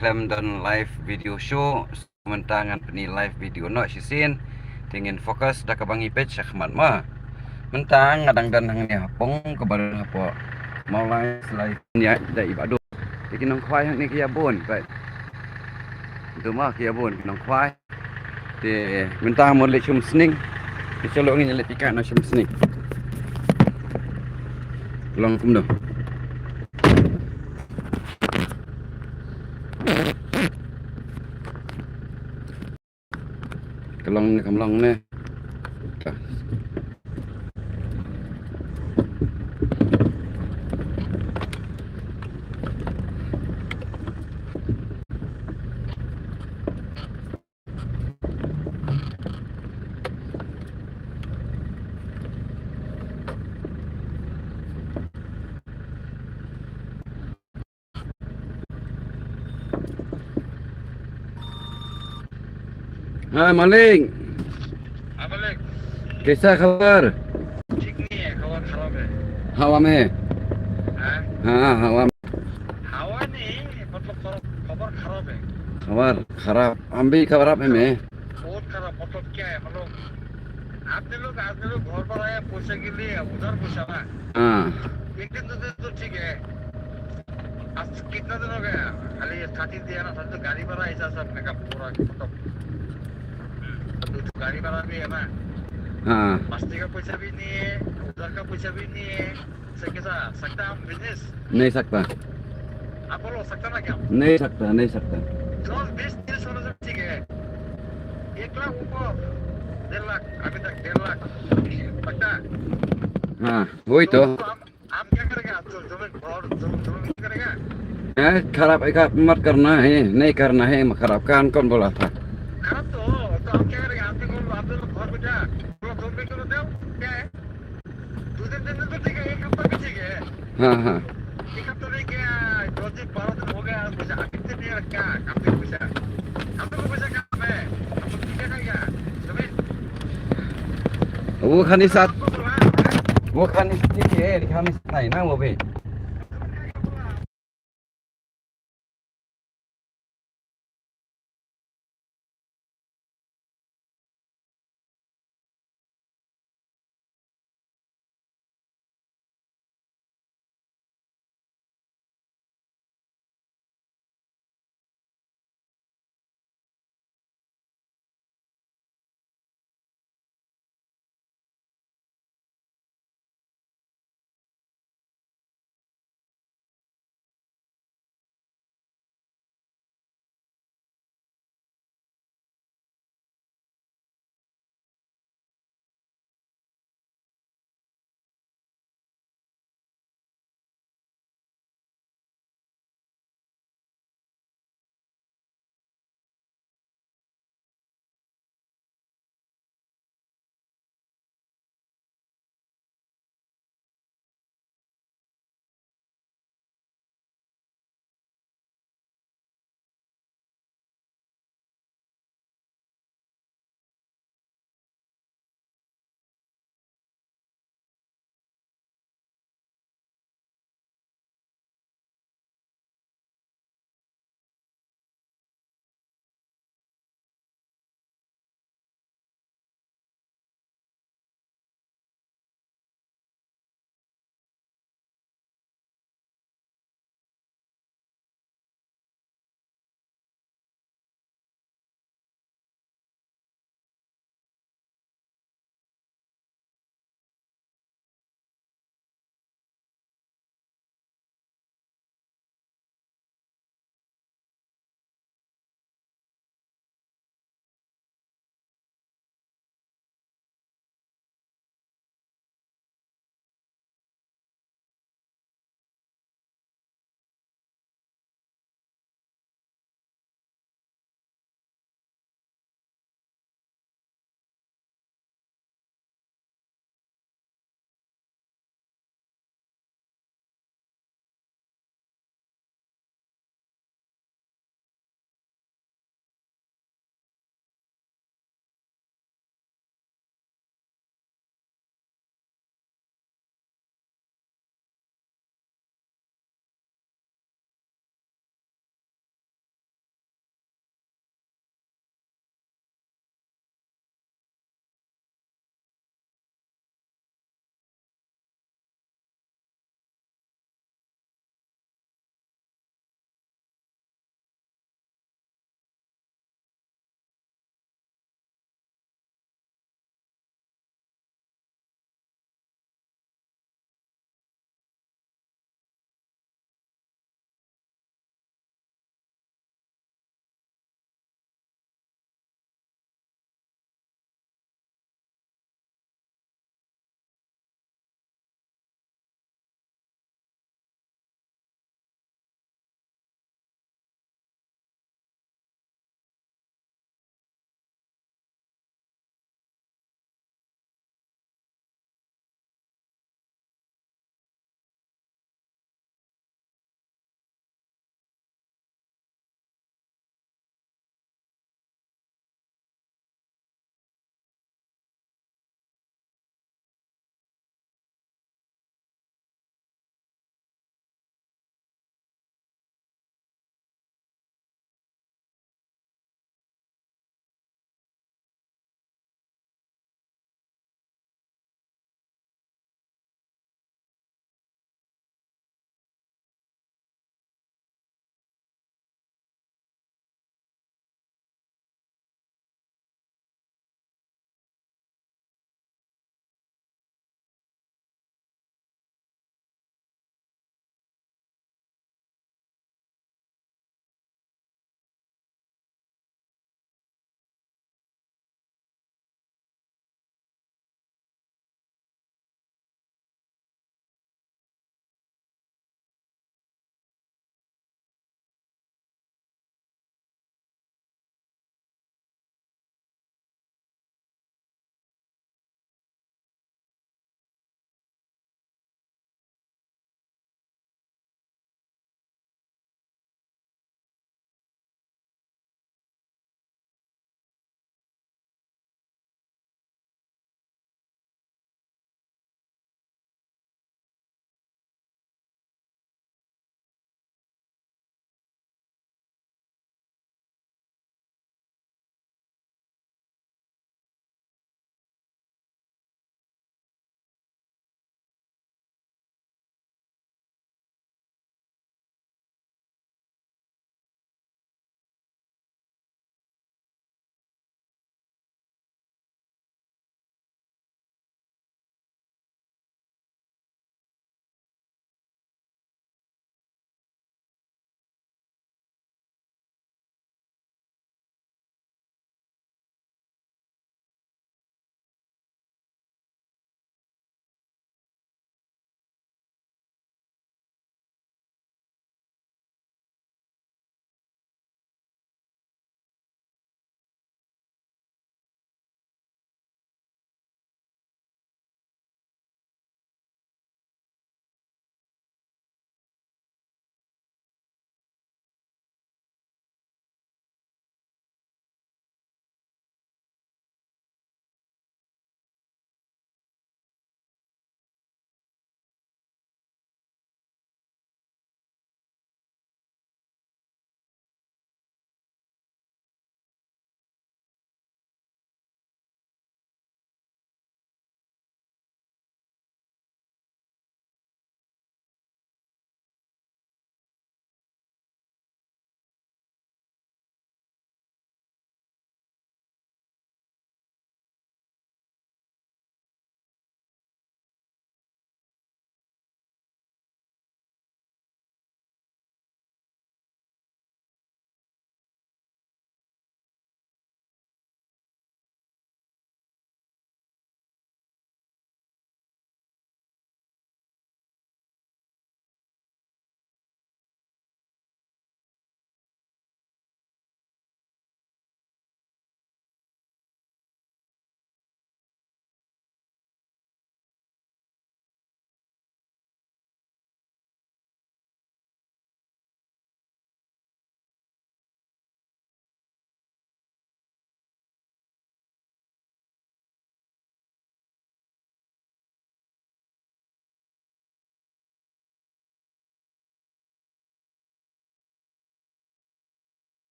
klem dan live video show mentangan ni live video no sisin tingin fokus dah kebangi page akhmat ma mentang ngadang dan hang ni hapong kebadan hapo mau live live ni da ibadu bikin nong kwai hang ni kia bon kai itu mah kia bon nong kwai de mentang mo le chum sning dicolok ni le pikan no chum sning long kum do kamlong ne हाँ मालिक हाँ मालिक कैसा खबर ठीक नहीं है खबर खराब है हवा में हाँ हाँ हवा हवा नहीं मतलब खबर खराब है खबर खराब हम भी खराब है मैं बहुत खराब मतलब क्या है मतलब आपने लोग घर पर आए पैसे के लिए उधर पैसा ना हाँ एक दिन दो दिन तो ठीक है आज कितना दिन हो गया खाली 30 दिया ना तो गाड़ी भाड़ा ऐसा सब मेकअप पूरा मतलब तो गाड़ी भाड़ा भी है ना हाँ मस्ती का पैसा भी नहीं है उधर का पैसा भी नहीं है कैसा सकता हम बिजनेस नहीं सकता आप बोलो सकता ना क्या नहीं सकता नहीं सकता 10-20 होने से ठीक है 1 लाख ऊपर 1.5 लाख अभी तक 1.5 लाख सकता हाँ वही तो हम क्या करेंगे आप जमीन करेगा खराब एक मत करना है नहीं करना है खराब कान कौन बोला था खराब तो हम क्या करेंगे आपने लोग घर बैठा पूरा जमीन करो दो क्या है 2 दिन 3 दिन तो ठीक है 1 हफ्ता भी ठीक है हाँ हाँ 1 हफ्ता नहीं क्या 10 दिन 12 दिन हो गया पैसा कितने नहीं रखा काम पे पैसा हम लोग को पैसा काम है हम लोग क्या करेंगे जमीन वो खानी साथ आपको बोला है वो खानी ठीक है खानी नहीं ना वो भी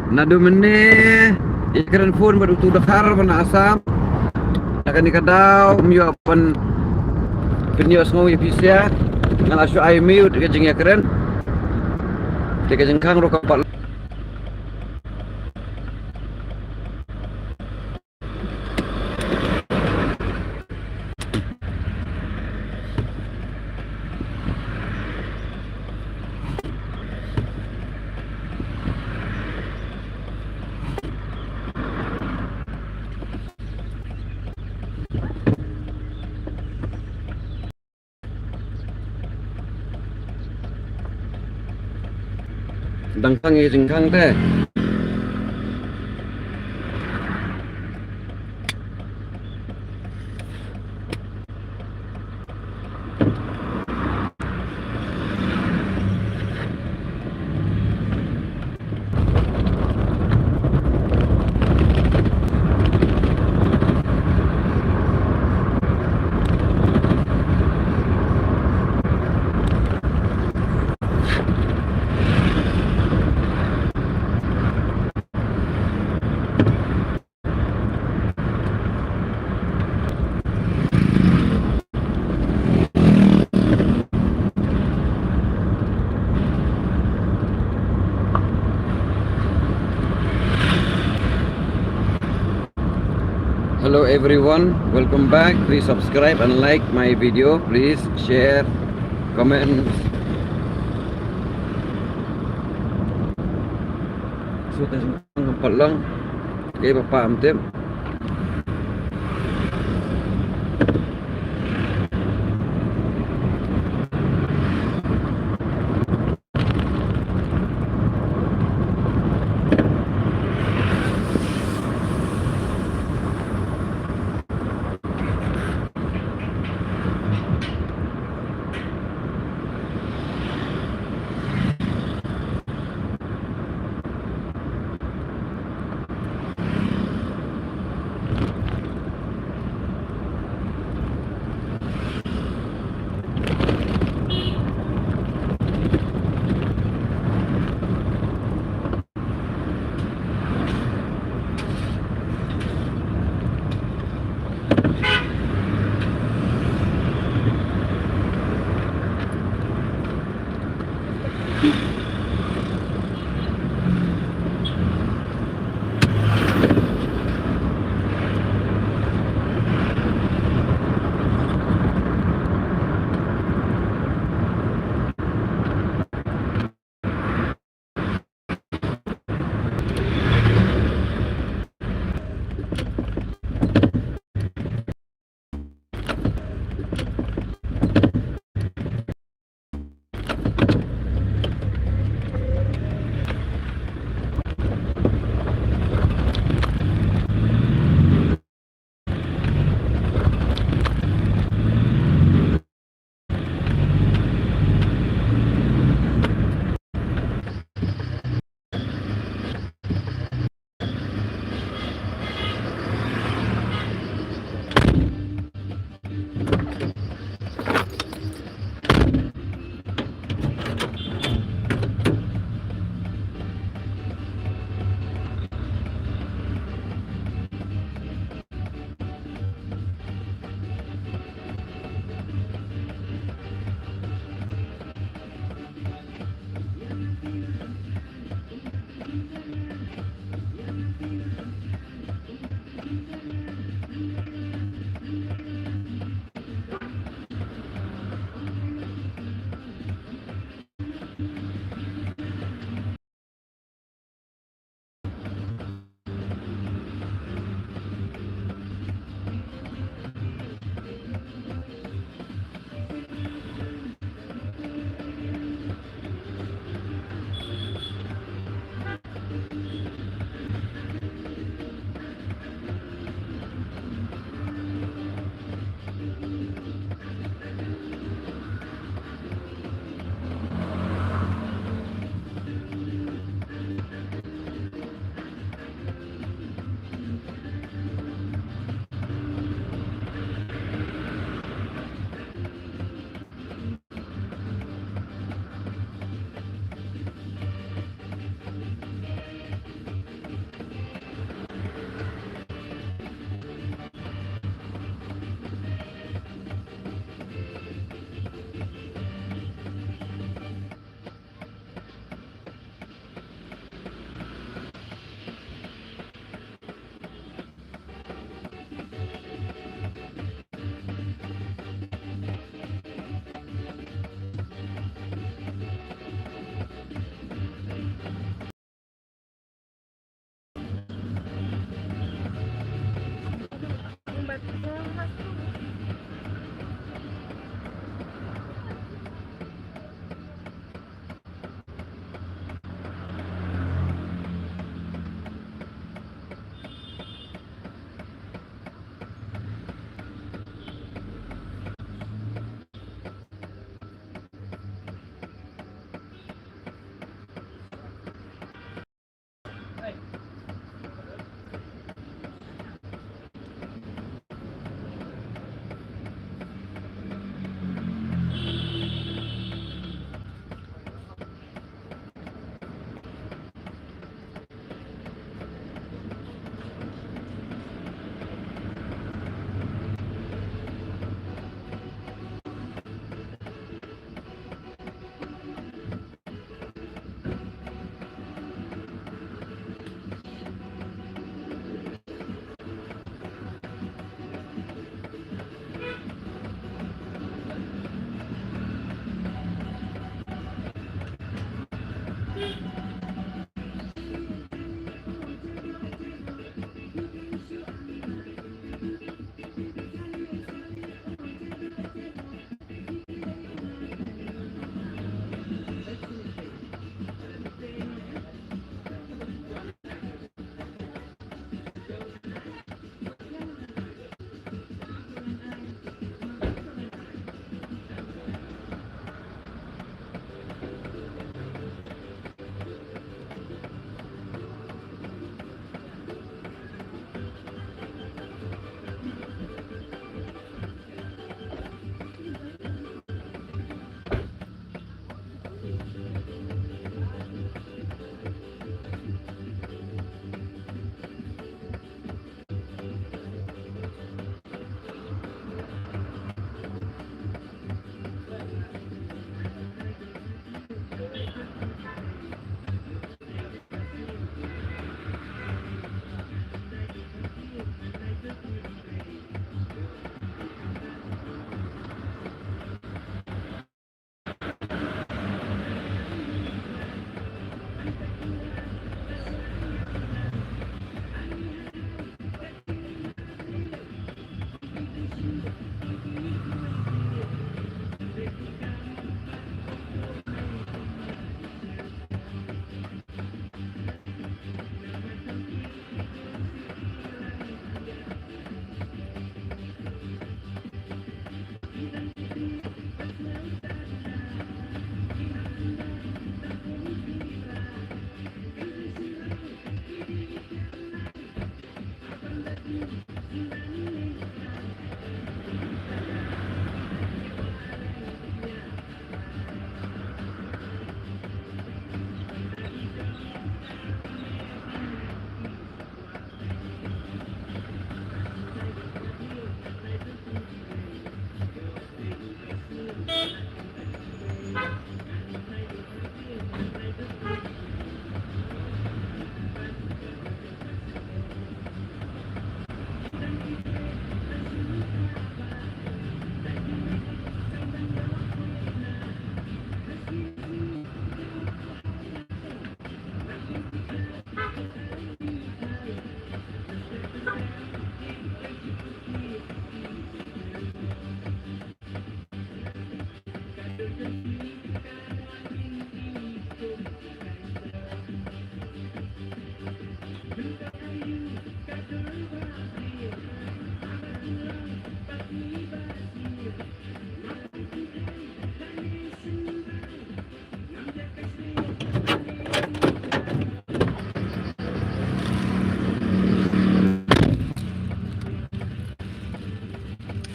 Nado meneh ikran phone baru tu dakhar bana asam. Akan ikadaw miyo pan pinyos ngo ipisia ngan asu ay mute ke jing ikran. Teka jengkang ro kapat. Dangkang ye jengkang teh. Hello everyone, welcome back. Please subscribe and like my video. Please share, comment. So tes ngempet lang. Kay Bapak Amtim.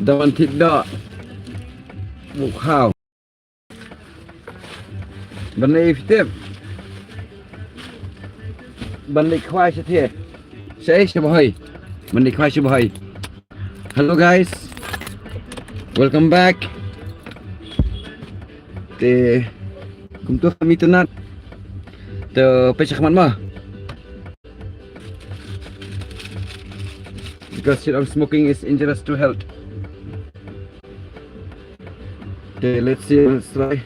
Dawan tidak buộc hào bên này tiếp bên này khoai sẽ thiệt sẽ bơi bên này khoai sẽ bơi. Hello guys, welcome back. Thì cùng tôi kami tenat từ pecah mana because sit on smoking is injurious to health. Okay, let's see, let's try.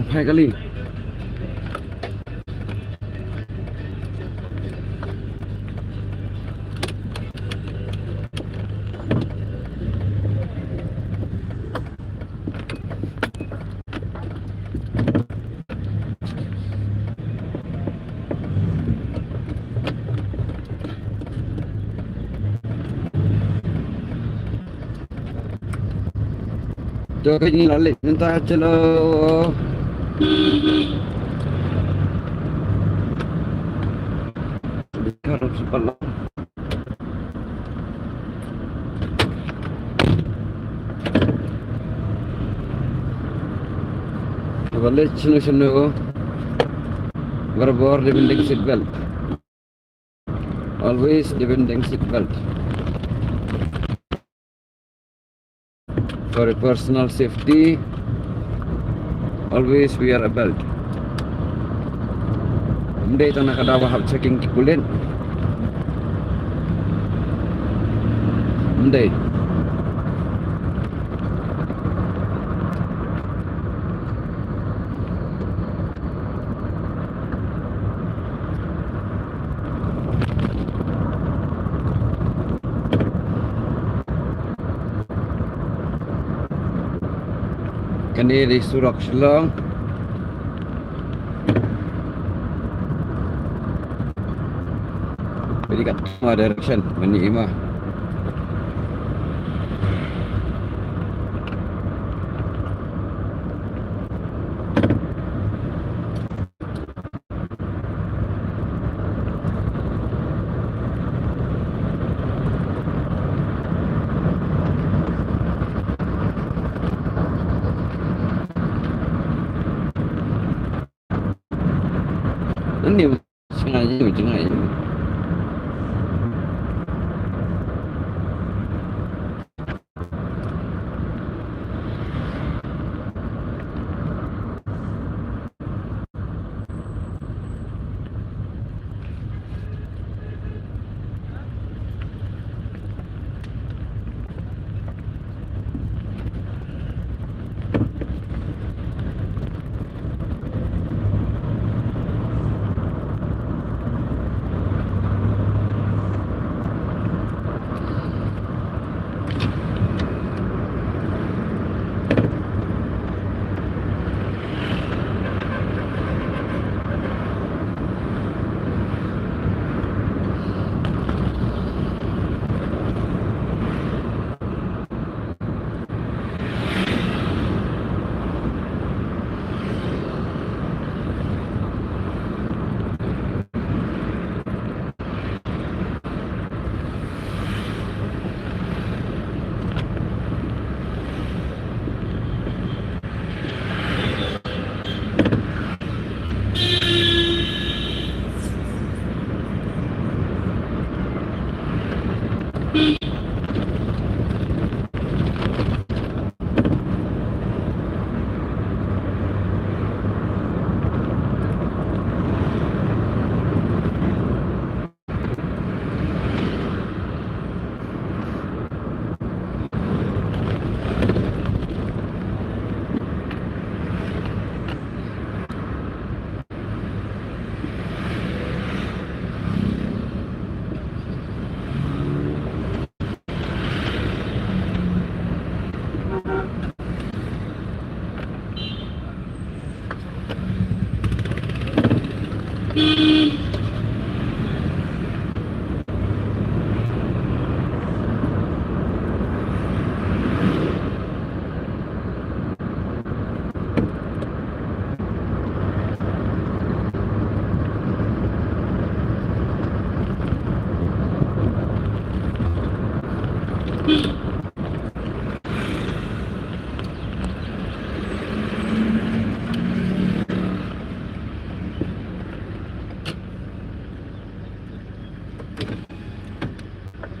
hai kali. Cho cái gì là lịch chúng ta chalo. Harap sepalah. Balik sunu berbor depending seat belt. Always depending seat belt. For personal safety, always wear a belt. Hindi ito nakadawa have checking kikulin. Hindi. Kani di surak silang. Jadi kat semua direction mani imah. Ini sengaja.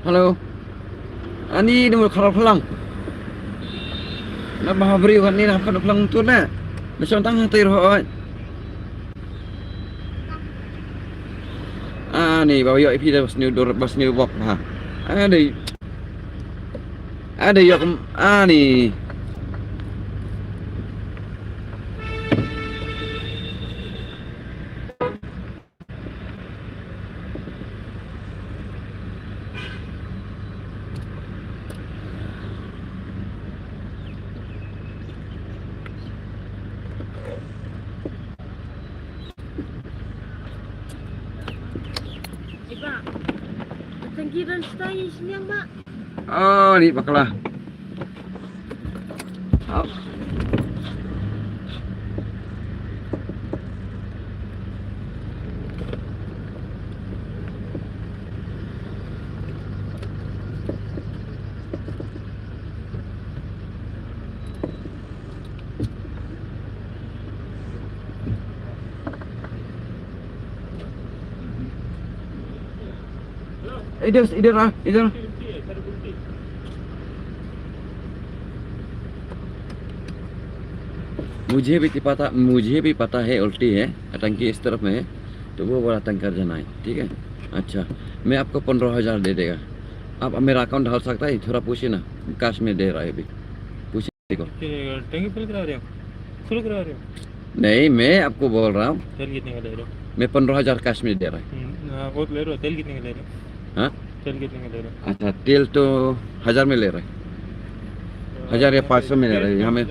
Halo. Ani ni mau kalau pulang. Nak bahabri kan ni nak kalau pulang tu nak. Macam tang hati roh. Ni bawa yo IP dah bas new box ha. Ada yo ni. Pak, tangkiran saya sini Pak. Oh, ni bakal. Oh. इधर मुझे भी पता है उल्टी है, टंकी इस तरफ में है, तो वो वाला टंकर जाना है, ठीक है। अच्छा, मैं आपको 15,000 दे देगा। आप मेरा अकाउंट डाल सकता है, थोड़ा पूछिए ना, कैश में दे रहा है अभी, पूछिए को। टंकी फुल करा रहे हो? फुल करा रहे हो? नहीं, मैं आपको बोल रहा हूँ, तेल कितने का ले रहे हो? मैं 15,000 कैश में दे रहा है। वो तो ले रहे हो, तेल कितने का ले रहे हो? हाँ, तेल कितने का ले रहे हो? अच्छा, तेल तो 1000 में ले रहा है, 1000 या 500 में ले रहा है। हमें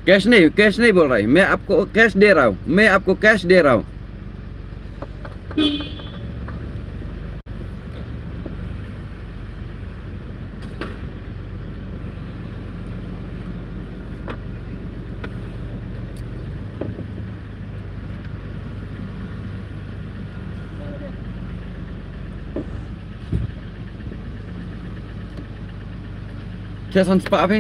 कैश नहीं बोल रहा है, मैं आपको कैश दे रहा हूँ, मैं आपको कैश दे रहा हूँ। Saya sans pak apa?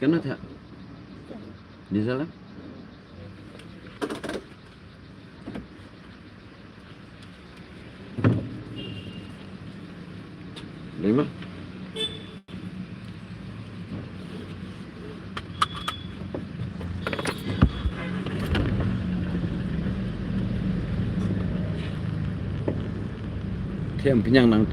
Kena tak? Di dalam? 5. Thêm cái nhang nắng.